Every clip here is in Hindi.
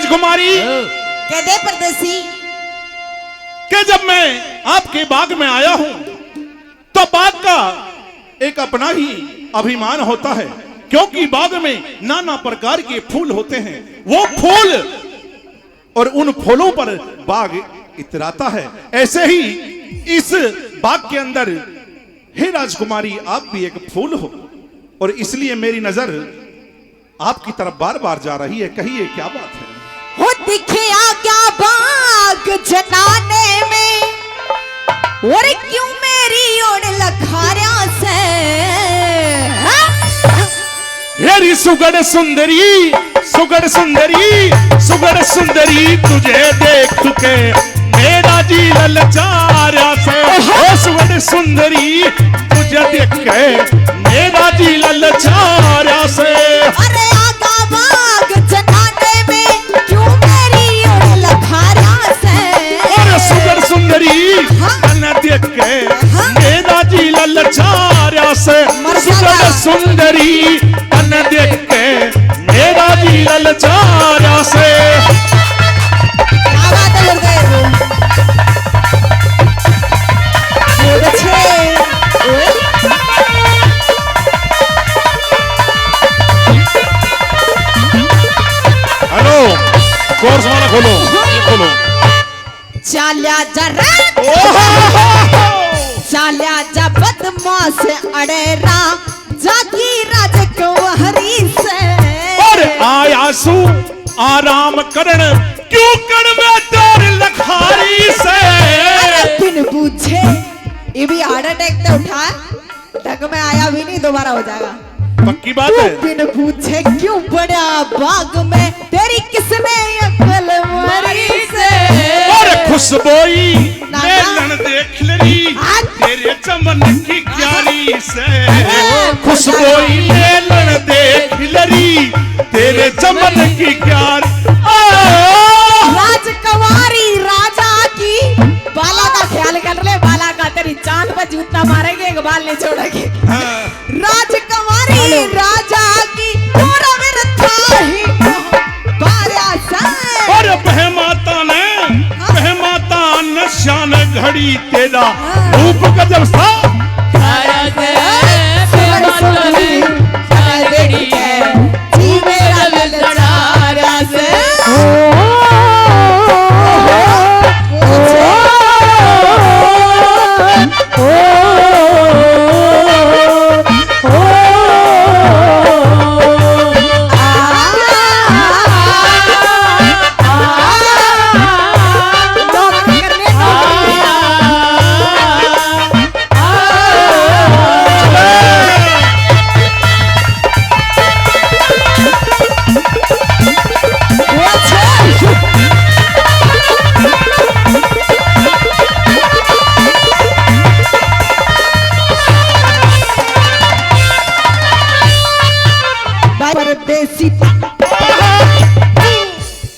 राजकुमारी कह दे परदेसी कि जब मैं आपके बाग में आया हूं तो बाग का एक अपना ही अभिमान होता है, क्योंकि बाग में नाना प्रकार के फूल होते हैं। वो फूल और उन फूलों पर बाग इतराता है। ऐसे ही इस बाग के अंदर हे राजकुमारी आप भी एक फूल हो, और इसलिए मेरी नजर आपकी तरफ बार बार जा रही है। कहिए क्या बात है? हो दिखया क्या बाग जनाने में, और क्यों मेरी ओर लखारिया से? हेरी सुगड़ सुंदरी, सुगड़ सुंदरी, सुगड़ सुंदरी, तुझे देख के मेरा जी ललचारा से। ओ सुगड़ सुंदरी, तुझे देख के मेरा जी ललचारा से। अरे आगा बाग जनाने में, क्यों मेरी ओर लखारिया से? और सुगड़ सुंदरी तन देख के मेरा जी ललचारा से। सुगड़ सुंदरी तन देख के मेरा जी ललचारा से। क्या बात है गुरुदेव? बहुत अच्छे। हेलो, कोर्स वाला खोलो, ये खोलो। चाल्या जरा, चाल्या जा बदमाश अड़ेरा, जागी राजकुमारी से। और आया सू आराम करण, क्यों कर में तेरे लखारी से। बिन पूछे ये भी हार्ट अटैक तो उठा, तक में आया भी नहीं, दोबारा हो जाएगा। पक्की बात है। बिन पूछे क्यों बड़ा बाग में, तेरी किसने अकल मारी से? और खुशबोई मेलन देख लरी, तेरे चमन की क्यारी से। खुशबोई मेलन देख लरी, तेरे चमन की क्यारी। राजकुमारी राजा की बाला का ख्याल कर ले, बाला का तेरी चांद पर जूता मारेंगे, एक बाल नहीं छोड़ेंगे। राजकुमारी राजा की पूरा विरथा ही बारा सा। और बहमाता ने शान घड़ी तेरा रूप गजब सा।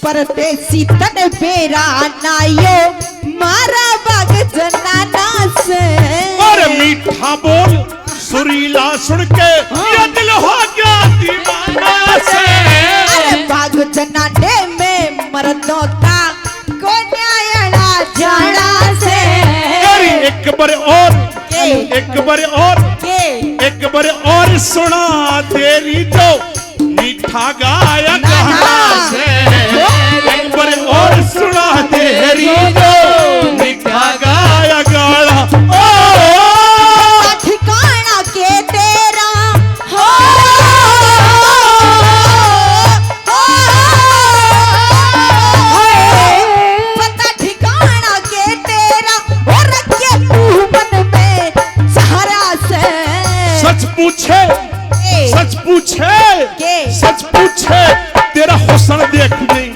परदेसी तन बेरा नायो, मारा बाग जनाना से। और मीठा बोल सुरीला सुन के ये दिल हो गया दीवाना से। अरे बाग जनाने में मर्दों का कोन्यायड़ा जाना से। अरे एक बार और सुना तेरी जो मीठा गाया गाना से। एक बार और सुना तेरी जो मीठा गाया गाना। ठिकाना के तेरा हो, पता ठिकाना के तेरा, और रखे तू मन में सहारा से। सच पूछे सच पूछे तेरा हुस्न देख नहीं,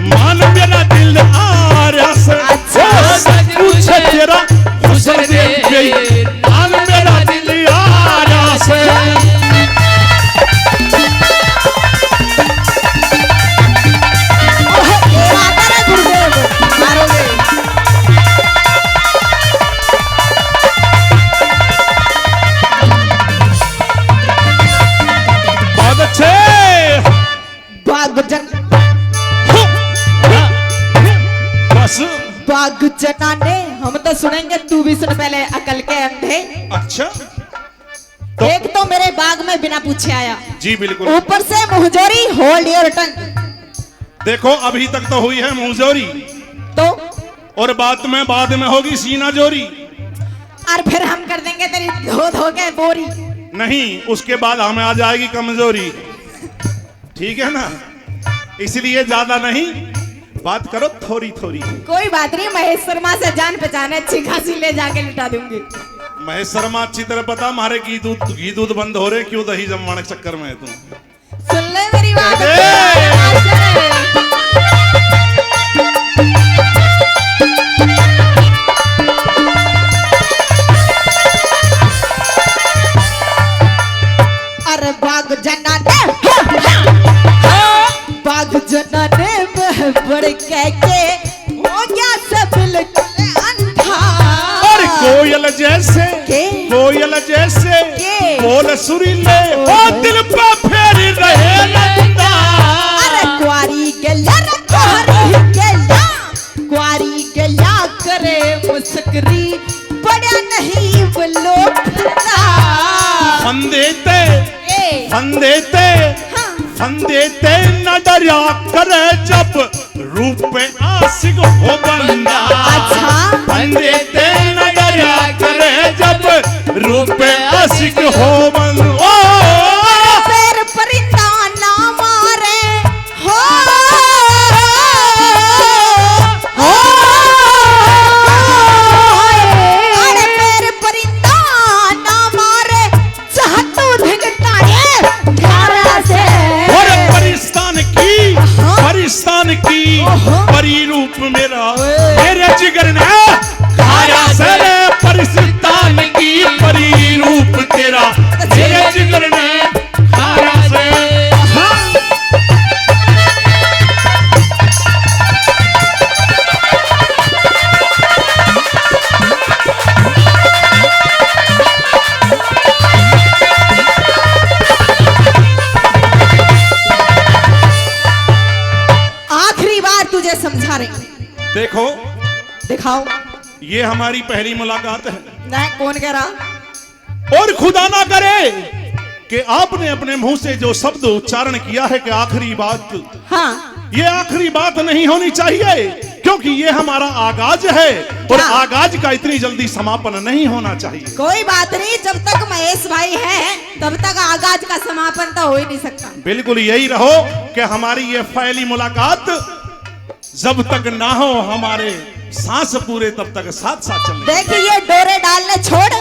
मान मेरा दिल आ रहा से। सच पूछे तेरा हुस्न देख गई, मान मेरा दिल आ रहा से। बाग जन बाग जनाने, हम तो सुनेंगे, तू भी सुन पहले अकल के अंधे। अच्छा तो एक तो मेरे बाग में बिना पूछे आया, जी बिल्कुल। ऊपर से मुंहजोरी, होल्ड योर टंग। देखो अभी तक तो हुई है मुंहजोरी, तो और बाद में होगी सीना जोरी। और फिर हम कर देंगे तेरी धो धो के बोरी। नहीं, उसके बाद हमें आ जाएगी कमजोरी, ठीक है ना, इसलिए ज्यादा नहीं बात करो, थोड़ी थोड़ी। कोई बात नहीं, महेश शर्मा से जान पहचान है, अच्छी खासी ले जाके लिटा दूंगी। महेश शर्मा अच्छी तरह पता, हमारे घी दूध बंद हो रहे, क्यों दही जमवाने के चक्कर में है तुम। सुन ले मेरी बात। अरे बाग जनाने, बाग जनाने में बड़ के हो गया सब बिल्कुल अंधा। और कोयल जैसे के? कोयल जैसे के? बोल सुरीले, ओ दिल पे फेर रहे नंदा। अरे कुआरी गल्या रे कुआरी गल्या, कुआरी गल्या करे मुस्करी, बड़ा नहीं वो लोग फंदे ते न डरा करे जब रूप पे आशिक हो बंदा। अच्छा। फंदे ते न डरा करे जब रूप पे आशिक हो बंदा। पैर परिंदा ना मारे हो, अरे पैर परिंदा ना मारे, चाहतू धिगटाए धारा से। परिस्तान की परी रूप मेरा, मेरे जिगर ने खाया से। परिस्तान की परी रूप तेरा, मेरे जिगर ने खाया से। समझा रहे। देखो दिखाओ, ये हमारी पहली मुलाकात है। नहीं, कौन कह रहा? और खुदा ना करे कि आपने अपने मुंह से जो शब्द उच्चारण किया है कि आखिरी बात, हाँ, ये आखिरी बात नहीं होनी चाहिए, क्योंकि ये हमारा आगाज है और हाँ। आगाज का इतनी जल्दी समापन नहीं होना चाहिए। कोई बात नहीं, जब तक महेश भाई है तब तक आगाज का समापन तो हो ही नहीं सकता। बिल्कुल यही रहो कि हमारी ये पहली मुलाकात जब तक ना हो हमारे सांस पूरे, तब तक साथ साथ चले। देखिए ये डोरे डालने छोड़,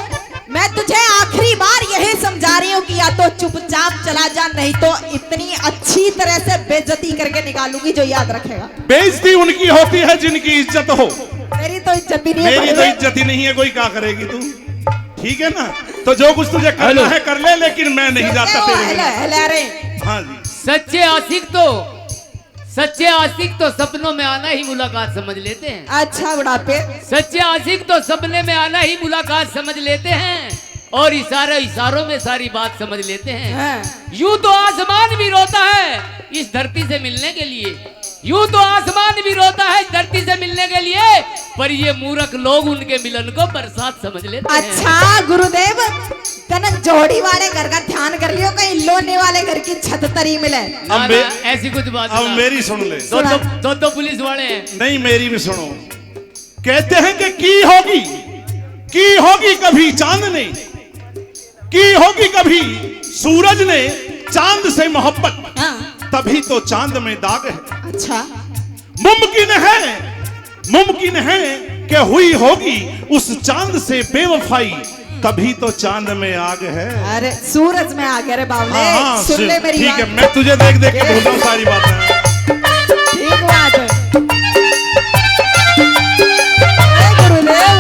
मैं तुझे आखिरी बार यही समझा रही हूँ कि या तो चुपचाप चला जा, नहीं तो इतनी अच्छी तरह से बेइज्जती करके निकालूंगी जो याद रखेगा। बेइज्जती उनकी होती है जिनकी इज्जत हो, मेरी तो इज्जत ही नहीं है। मेरी तो इज्जत ही नहीं है, कोई क्या करेगी तू, ठीक है ना। तो जो कुछ तुझे करना है कर ले, लेकिन मैं नहीं जाता तेरे बिना। हाँ जी, सच्चे आशिक तो सपनों में आना ही मुलाकात समझ लेते हैं। अच्छा बुढ़ापे, सच्चे आशिक तो सपने में आना ही मुलाकात समझ लेते हैं, और इशारों में सारी बात समझ लेते हैं। हाँ। यूं तो आसमान भी रोता है इस धरती से मिलने के लिए, यूं तो आसमान भी रोता है इस धरती से मिलने के लिए, पर ये मूर्ख लोग उनके मिलन को बरसात समझ लेते हैं। अच्छा गुरुदेव, कनक जोड़ी वाले घर का ध्यान कर लियो, कहीं लोने वाले घर की छत तरी मिले। ना, ऐसी कुछ बात अब मेरी सुन ले। दो पुलिस वाले हैं। नहीं, मेरी भी सुनो। कहते हैं कि की होगी कभी चांदनी, की होगी कभी सूरज ने चांद से मोहब्बत, हाँ। तभी तो चांद में दाग है। अच्छा, मुमकिन है कि हुई होगी उस चांद से बेवफाई, तभी तो चांद में आग है। अरे सूरज में आगे रे बावले, हाँ, सुन ले मेरी ठीक बात। है, मैं तुझे देख देख के भूलता हूँ सारी बातें। ठीक बात है। गुरुदेव,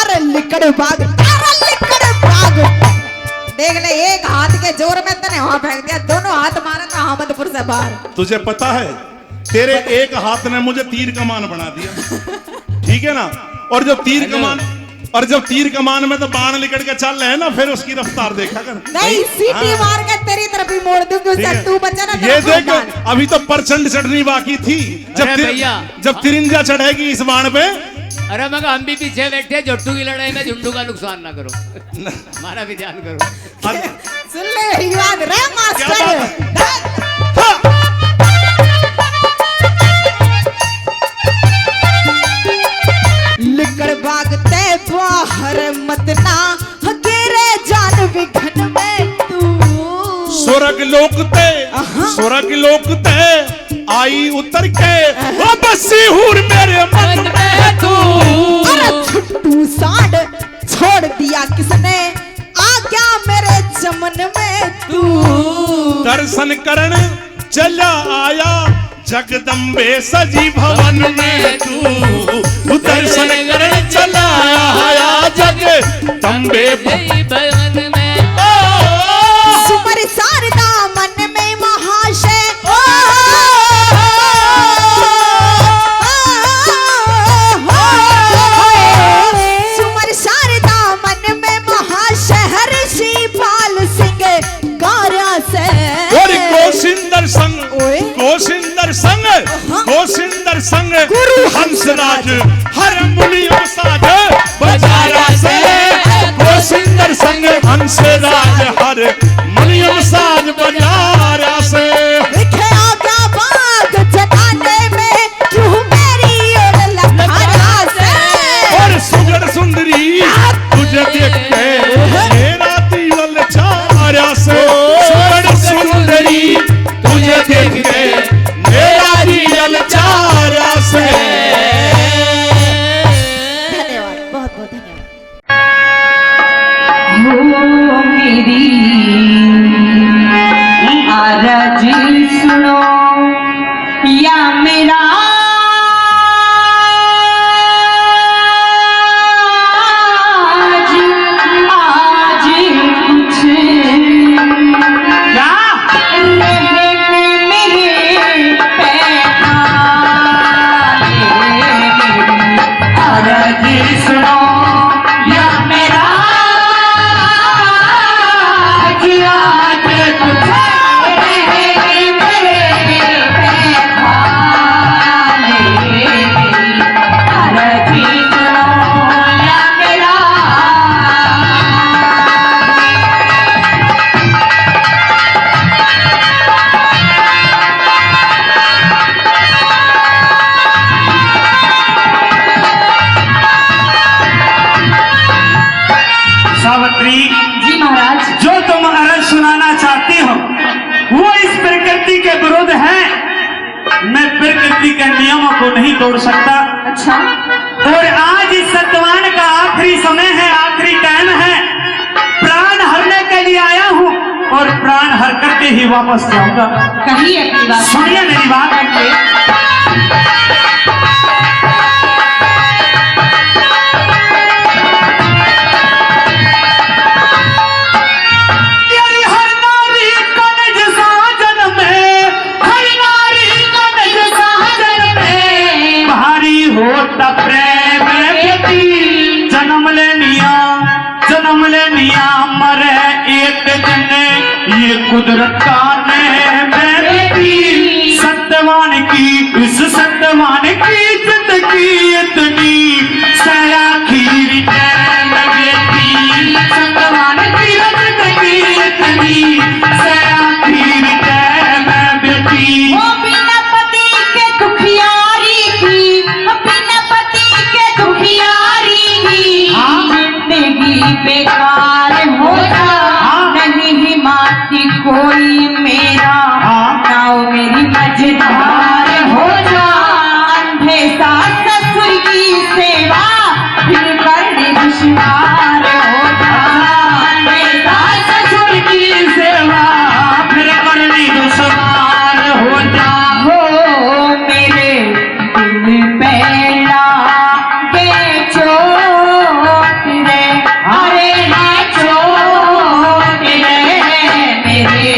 अरे लिकड़ बाग, देख ले, एक हाथ के जोर में तने वहां फेंक दिया, दोनों हाथ मारा था अहमदपुर से बाहर। तुझे पता है तेरे एक हाथ ने मुझे तीर कमान बना दिया, ठीक है ना। और जब तीर कमान और जब तीर कमान में तो बाण निकल के चल रहे हैं ना, फिर उसकी रफ्तार देखा कर। नहीं, सीटी मार के तेरी तरफ ही मोड़ दूंगी, उससे तू बचा ना। ये देख, अभी तो परचंड चढ़नी बाकी थी। जब तिरंजा चढ़ेगी इस बाण पे। अरे मगर हम भी पीछे बैठे, जोट्टू की लड़ाई में झुंडू का नुकसान ना करो, हमारा भी ध्यान करो। सुन ले याद रे मास्टर। लिकड़ भागते बाहर मत ना, गिरे जान विघन में तू। स्वर्ग लोकते आई उतर के, ओ बसी हूर मेरे मन में तू। अरे छुट्टू सांड छोड़ दिया किसने, आ क्या मेरे चमन में तू। दर्शन करण चला आया जगदम्बे सजी भवन में तू। दर्शन करण चला आया जगदम्बे भवन में। सुमर शारदा मन में महाशय, सुमर शारदा मन में महाशय, ऋषि पाल सिंह गौरा से। और गोशिंदर संग हंसराज हर मुनियों साज बजारा से। गोशिंदर संग हंसराज हर मुनियों साज बजारा से। लिखे आगा बाग जगाने में क्यों मेरी ओर लखारा से। और सुगड़ सुंदरी तुझे देख के मेरा दिल चारा से। सुगड़ सुंदरी तुझे देख के मेरा दिल चारा से। धन्यवाद, बहुत बहुत धन्यवाद। हो मेरी आरज़ सुनो या मेरा आज कुछ मेरे पैखाने। आरज़ सुनो या मेरा आज कुछ मेरे पैखाने। आरज़ सुनो या मेरा। सावित्री, जी महाराज। जो तुम अरज सुनाना चाहती हो वो इस प्रकृति के विरुद्ध है। मैं प्रकृति के नियमों को नहीं तोड़ सकता। अच्छा, और आज इस सत्यवान का आखिरी समय है, आखिरी टाइम है। प्राण हरने के लिए आया हूँ और प्राण हर करके ही वापस जाऊंगा। कहिए अपनी बात। सुनिए मेरी बात। प्रेम बेटी जन्म लेनिया मरे एक दिन ये कुदरत का नेम है बेटी। सत्यवान की इस सत्यवान की जिंदगी इतनी सया खीर बेटी। सत्यवान की जिंदगी इतनी सया खीर बेटी। वो बिना पति के दुखियारी की, बिना पति के दुखियारी की जिंदगी बेकार हो जा। नहीं हिमाती कोई मेरा नाव मेरी मझधार हो जा। अंधे सास ससुर की सेवा फिर करने दुश्वार हो जा। अंधे सास ससुर की सेवा फिर करनी दुश्वार हो जा। हो मेरे दिल पे लागे चोट रे, अरे ना चोट रे मेरे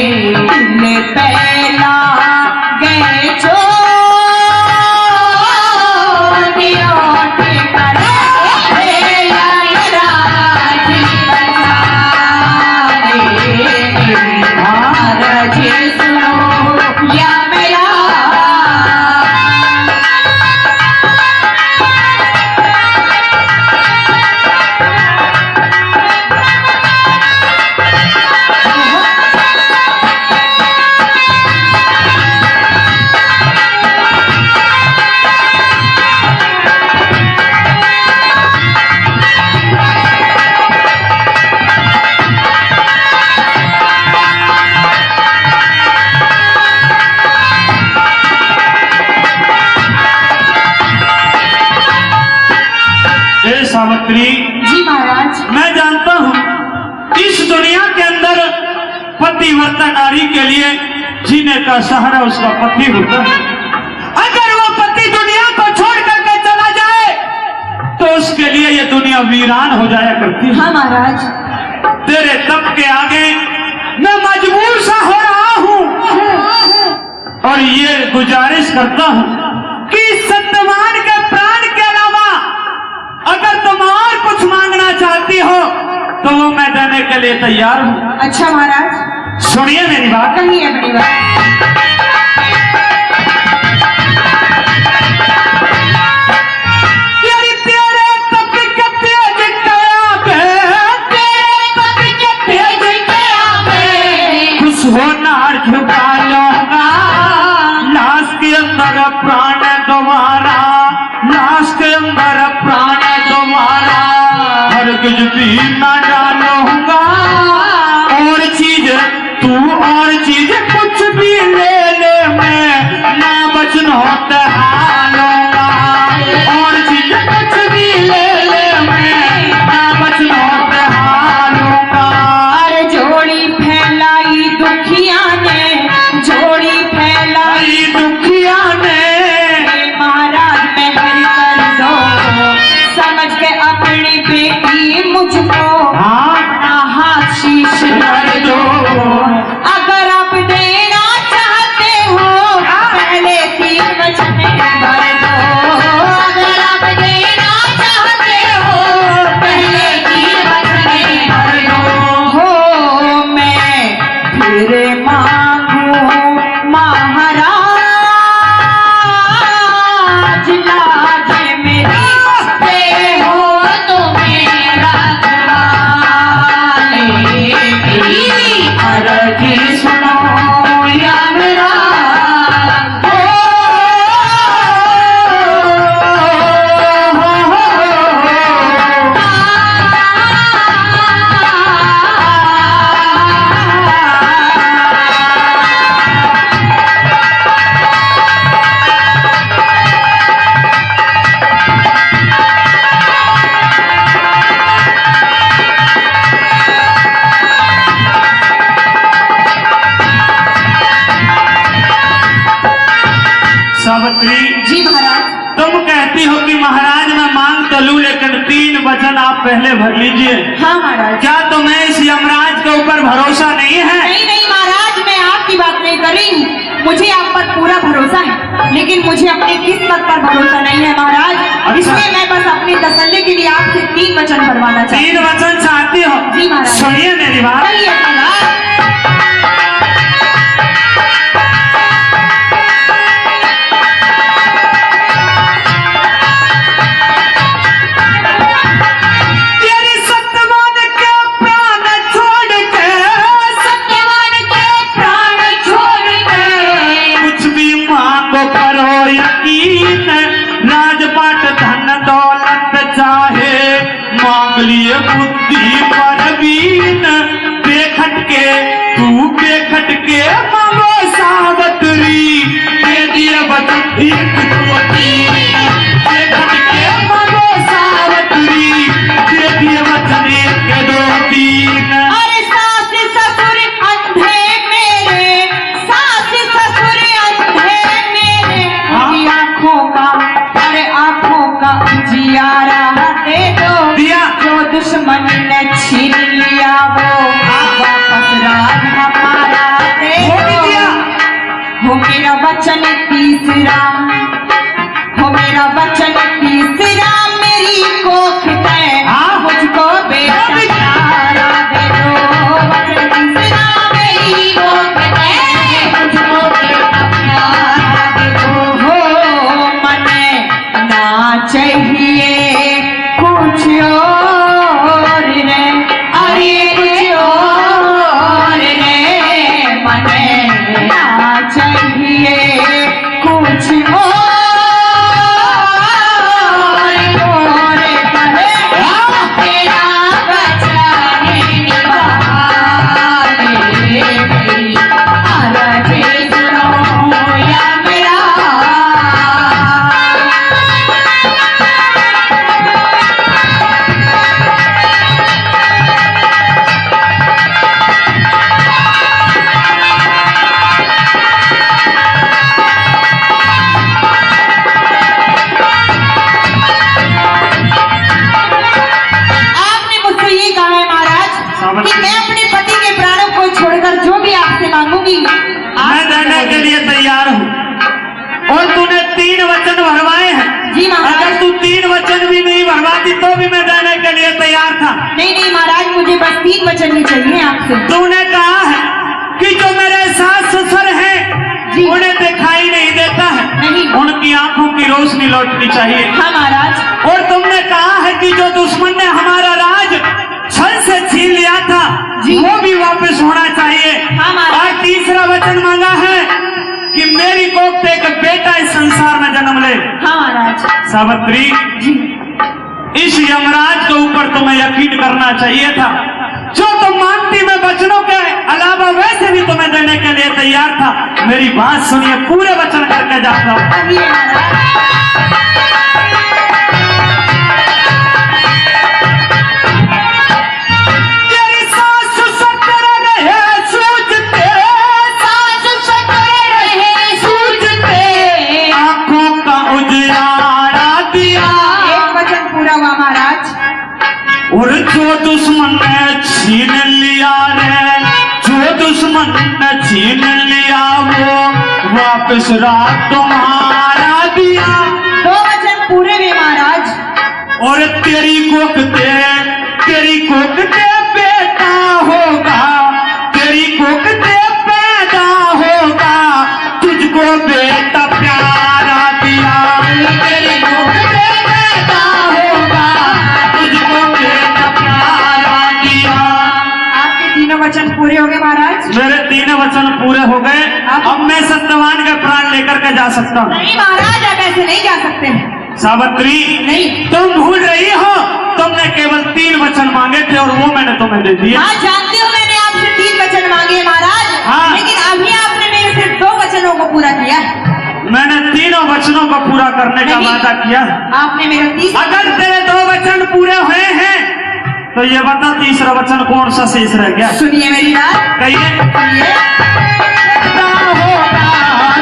ए सावित्री, जी महाराज। मैं जानता हूँ इस दुनिया के अंदर पतिव्रता नारी के लिए जीने का सहारा उसका पति होता है। अगर वो पति दुनिया को छोड़ करके चला जाए तो उसके लिए ये दुनिया वीरान हो जाया करती है। हाँ महाराज। तेरे तप के आगे मैं मजबूर सा हो रहा हूँ और ये गुजारिश करता हूँ कि सत्यवान के प्राण के अलावा अगर तुम और कुछ मांगना चाहती हो तो वो मैं देने के लिए तैयार हूँ। अच्छा महाराज, सुनिए मेरी बात। कहिए अपनी बात। झुका लूंगा लाश के अंदर प्राण तुम्हारा, लाश के अंदर प्राण तुम्हारा, हर कुछ भी न डालूंगा। और चीज तू और चीज कुछ भी ले ले, मैं ना बचन होता हालूंगा। और चीज कुछ भी ले ले, मैं ना बचन होता हालूंगा। अरे जोड़ी फैलाई दुखिया ने, जोड़ी फैलाई दुखिया ने, महाराज मेहर कर दो, समझ के अपनी बेटी मुझको हाथ शीश कर दो। अगर आप देना चाहते हो पहले 3 वचन भर दो। अगर आप देना चाहते हो पहले 3 वचन भर दो। हो मैं फिर मांगू महाराज, लाज मेरी से हो तो मेरा मेरी अर्जी सुनो या मेरा। सावित्री, जी महाराज। तुम कहती हो कि महाराज मैं मांग तो लूं लेकिन 3 वचन आप पहले भर लीजिए। हाँ महाराज। क्या तुम्हें इस यमराज के ऊपर भरोसा नहीं है? नहीं नहीं महाराज, मैं आपकी बात नहीं कर रही हूँ, मुझे आप पर पूरा भरोसा है, लेकिन मुझे अपनी किस्मत पर भरोसा नहीं है महाराज। अच्छा। इसलिए मैं बस अपनी तसल्ली के लिए आपसे 3 वचन भरवाना चाहती 3 वचन चाहती हो? जी महाराज। सुनिए मेरी बात। कहिए अपनी बात। तेरी सत्यवान के प्राण छोड़ के, सत्यवान के प्राण छोड़ के, कुछ भी मांगो करो यकीन, राजपाट धन दौलत चाहे मांग लिए बुद्धि परवीन, बेखट और तूने 3 वचन भरवाए हैं। जी महाराज। अगर तू 3 वचन भी नहीं भरवाती तो भी मैं देने के लिए तैयार था। नहीं नहीं महाराज, मुझे बस 3 वचन ही चाहिए आपसे। तूने कहा है कि जो मेरे सास ससुर हैं जी। उन्हें दिखाई नहीं देता है, नहीं। उनकी आंखों की रोशनी लौटनी चाहिए। हाँ महाराज। और तुमने कहा है कि जो दुश्मन ने हमारा राज छल से छीन लिया था जी। वो भी वापस होना चाहिए। हाँ महाराज। और तीसरा वचन मांगा है कि मेरी कोख एक बेटा इस संसार में जन्म ले। हाँ महाराज। सावित्री जी। इस यमराज के ऊपर तुम्हें यकीन करना चाहिए था। जो तुम मानती मैं वचनों के अलावा वैसे भी तुम्हें देने के लिए तैयार था। मेरी बात सुनिए, पूरे वचन करके जाता हूं। कहिए महाराज। तेरी सास ससुर रहे सूझते, सास ससुर रहे सूझते, आंखों का उजियारा दिया। एक वचन पूरा हुआ महाराज। और जो दुश्मन ने छीन लिया रे, जो दुश्मन ने छीन लिया वो वापस रात तुम्हारा दिया। 2 वचन पूरे हुए महाराज। और तेरी कोख दे बेटा होगा, तेरी कोख दे पैदा होगा, तुझको बेटा प्यारा दिया। तेरी कोख दे पैदा होगा, तुझको बेटा प्यारा दिया। आपके 3 वचन पूरे हो गए महाराज। मेरे 3 वचन पूरे हो गए। अब मैं सत्यवान के प्राण लेकर के जा सकता हूँ। नहीं महाराज, आप ऐसे नहीं जा सकते हैं। सावित्री नहीं। तुम भूल रही हो, तुमने केवल 3 वचन मांगे थे और वो मैंने तुम्हें दे दिए। हाँ जानती हूँ, मैंने आपसे 3 वचन मांगे हैं महाराज। हाँ। लेकिन अभी आपने मेरे से 2 वचनों को पूरा किया है। मैंने 3 वचनों को पूरा करने का नहीं। वादा किया। आपने मेरा 30। अगर तेरे 2 वचन पूरे हुए हैं तो ये बता तीसरा वचन कौन सा शेष रह गया? सुनिए मेरी बात। कहिए। सुनिए। बेटा होगा,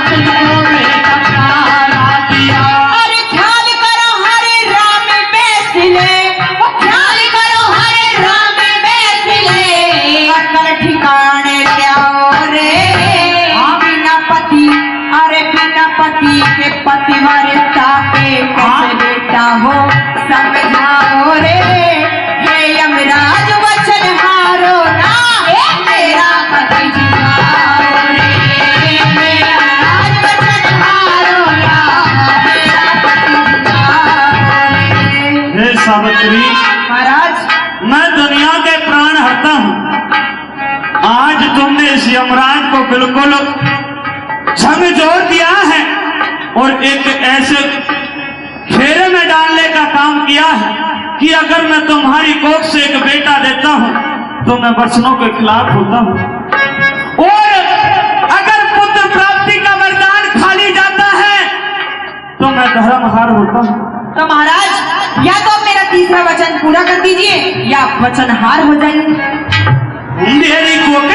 तुझको बेटा प्यारा दिया। अरे ख्याल करो हरे राम बैसले, वो ख्याल करो हरे राम बैसले, अकल ठिकाने लाओ रे। बिना पति, अरे बिना पति के पतिव्रता के कैसे बेटा हो समझाओ रे। ये यमराज वचन हारो ना, मेरा पति जिताओ रे। ये यमराज वचन हारो ना, मेरा पति जिताओ रे। हे सावित्री, महाराज। मैं दुनिया के प्राण हरता हूँ। आज तुमने इस यमराज को बिल्कुल झकझोर दिया है और एक ऐसे घेरे में डालने का काम किया है कि अगर मैं तुम्हारी कोख से एक बेटा देता हूँ तो मैं वचनों के खिलाफ होता हूँ, और अगर पुत्र प्राप्ति का वरदान खाली जाता है तो मैं धर्महार होता हूँ। तो महाराज, या तो आप मेरा 3रा वचन पूरा कर दीजिए या आप वचनहार हो जाइए। मेरी कोख